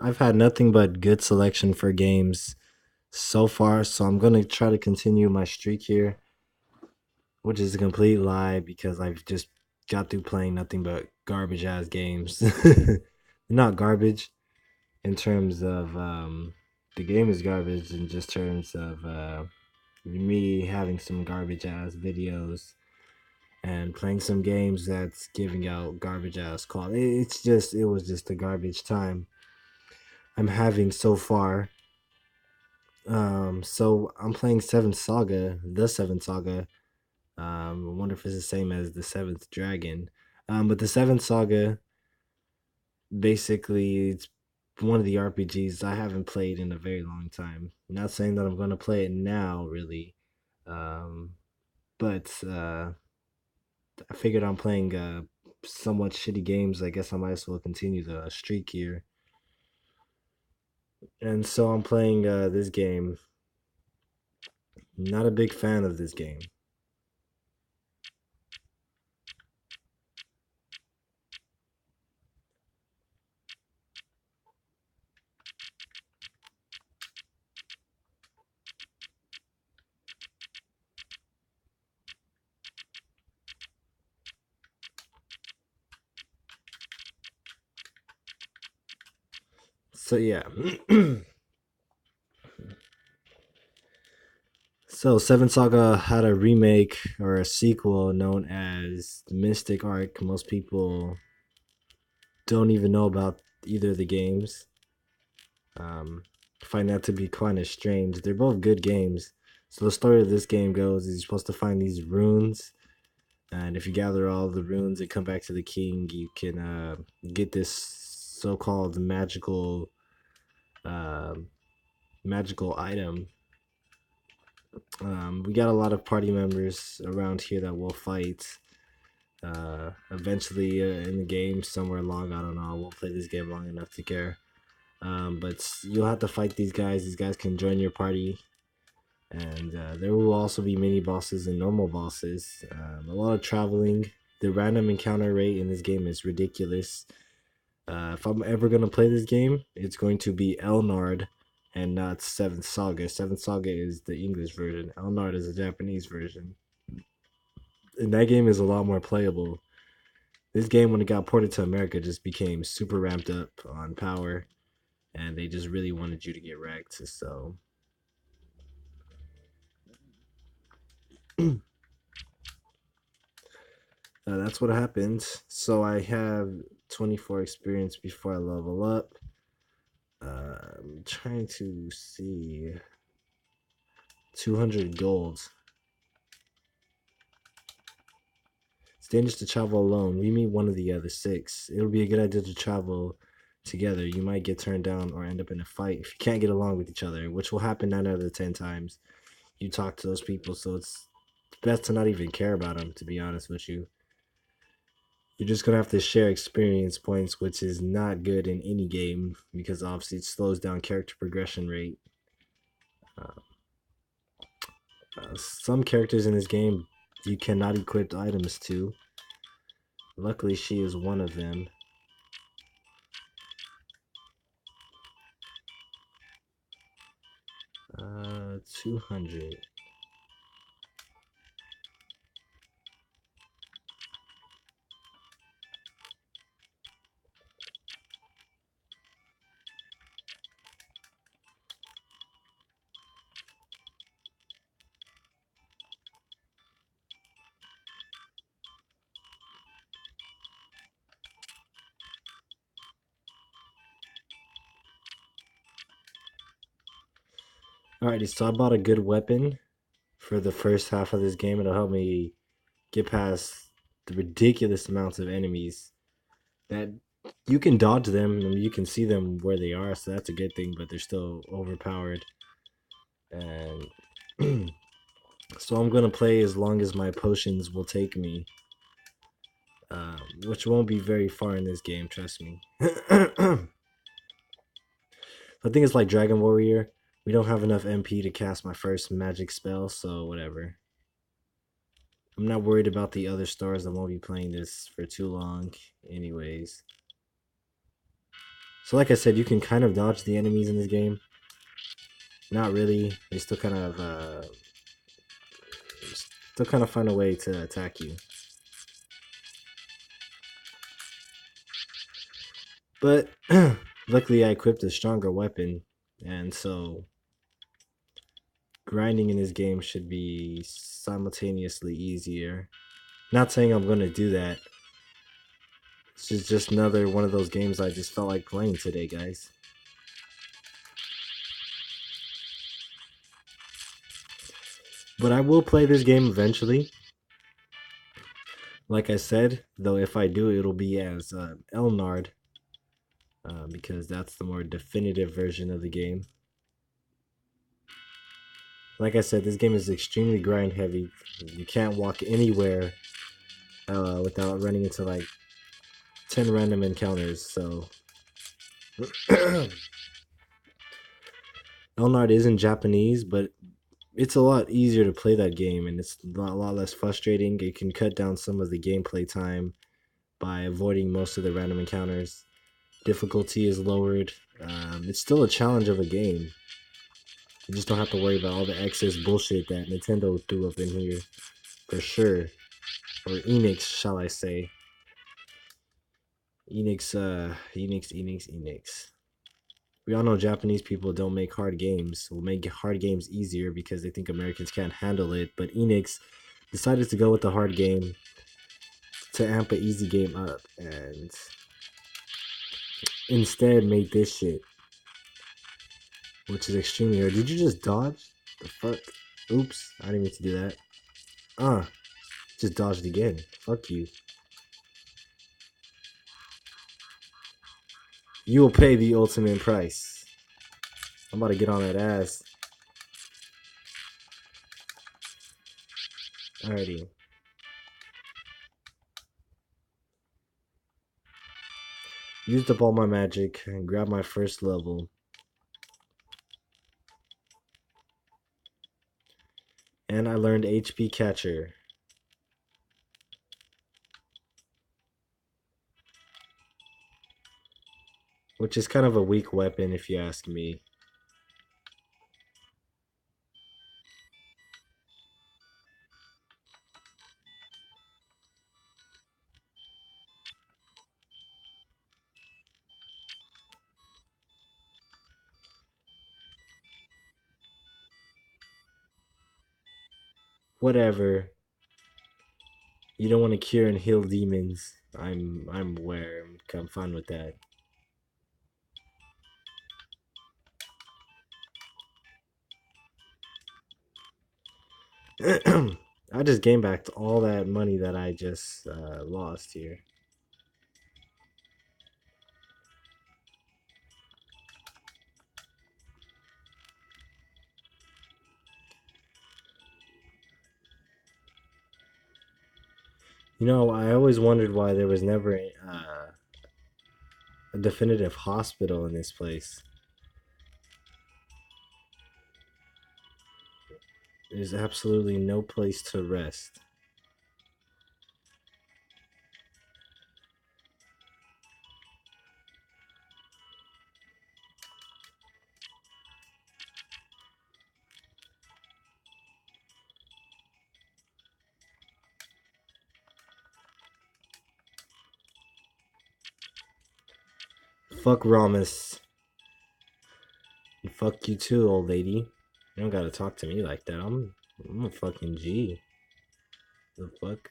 I've had nothing but good selection for games so far, so I'm gonna try to continue my streak here, which is a complete lie because I've just got through playing nothing but garbage ass games. Not garbage in terms of the game is garbage in just terms of me having some garbage ass videos and playing some games that's giving out garbage ass quality. It was just a garbage time I'm having so far. So I'm playing Seventh Saga, the Seventh Saga. I wonder if it's the same as the Seventh Dragon. But the Seventh Saga, basically, it's one of the RPGs I haven't played in a very long time. Not saying that I'm gonna play it now, really. Um, but I figured I'm playing somewhat shitty games. I guess I might as well continue the streak here. And so I'm playing this game. Not a big fan of this game. So yeah. So Seven Saga had a remake or a sequel known as the Mystic Arc. Most people don't even know about either of the games. Um, find that to be kind of strange. They're both good games. So the story of this game goes is you're supposed to find these runes, and if you gather all the runes and come back to the king, you can get this so-called um, magical item. We got a lot of party members around here that will fight. Eventually, in the game, somewhere along, I don't know. I won't play this game long enough to care. But you'll have to fight these guys. These guys can join your party, and there will also be mini bosses and normal bosses. A lot of traveling. The random encounter rate in this game is ridiculous. If I'm ever gonna play this game, it's going to be Elnard and not Seventh Saga. Seventh Saga is the English version. Elnard is the Japanese version, and that game is a lot more playable. This game, when it got ported to America, just became super ramped up on power, and they just really wanted you to get wrecked. So that's what happened. So I have 24 experience before I level up. I'm trying to see 200 gold. It's dangerous to travel alone. We meet one of the other six. It'll be a good idea to travel together. You might get turned down or end up in a fight if you can't get along with each other, which will happen 9 out of 10 times you talk to those people. So it's best to not even care about them, to be honest with you. You're just gonna have to share experience points, which is not good in any game because obviously it slows down character progression rate. Uh, some characters in this game you cannot equip items to. Luckily, she is one of them. 200. Alrighty, so I bought a good weapon for the first half of this game. It'll help me get past the ridiculous amounts of enemies that you can dodge them and you can see them where they are, so that's a good thing, but they're still overpowered. And so I'm gonna play as long as my potions will take me, which won't be very far in this game, trust me. I think it's like Dragon Warrior. We don't have enough MP to cast my first magic spell, so whatever. I'm not worried about the other stars. I won't be playing this for too long, anyways. So like I said, you can kind of dodge the enemies in this game. Not really. They still kind of find a way to attack you. But luckily, I equipped a stronger weapon, and so grinding in this game should be simultaneously easier. Not saying I'm gonna do that. It's just another one of those games I just felt like playing today, guys. But I will play this game eventually. Like I said, though, if I do, it'll be as Elnard, because that's the more definitive version of the game. Like I said, this game is extremely grind heavy. You can't walk anywhere without running into like 10 random encounters. So Elnard is in Japanese, but it's a lot easier to play that game, and it's a lot less frustrating. It can cut down some of the gameplay time by avoiding most of the random encounters. Difficulty is lowered. It's still a challenge of a game. You just don't have to worry about all the excess bullshit that Nintendo threw up in here, for sure. Or Enix, shall I say. Enix. We all know Japanese people don't make hard games. Will make hard games easier because they think Americans can't handle it. But Enix decided to go with the hard game to amp an easy game up, and instead made this shit, which is extremely hard. Did you just dodge? The fuck? Oops, I didn't mean to do that. Just dodged again. Fuck you. You will pay the ultimate price. I'm about to get on that ass. Alrighty. Used up all my magic and grabbed my first level. And I learned HP Catcher. Which is kind of a weak weapon if you ask me. Whatever. You don't want to cure and heal demons. I'm aware. I'm fine with that. I just gained back all that money that I just lost here. You know, I always wondered why there was never a definitive hospital in this place. There's absolutely no place to rest. Fuck Ramus. And fuck you too, old lady. You don't gotta talk to me like that. I'm a fucking G. The fuck?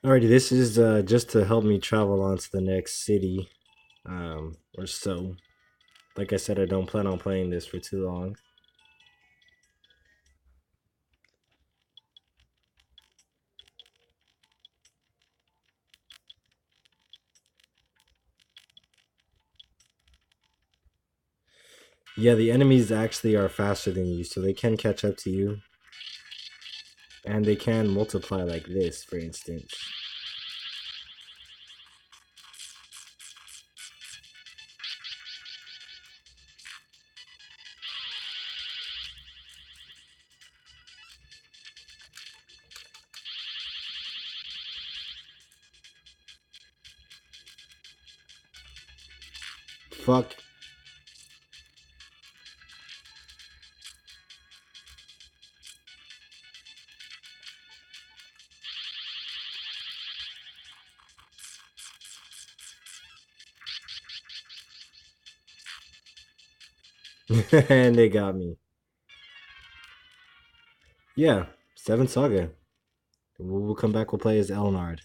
Alrighty, this is just to help me travel on to the next city, or so. Like I said, I don't plan on playing this for too long. Yeah, the enemies actually are faster than you, so they can catch up to you. And they can multiply like this, for instance. Fuck. And they got me. Yeah, 7 Saga. We'll come back, we'll play as Elnard.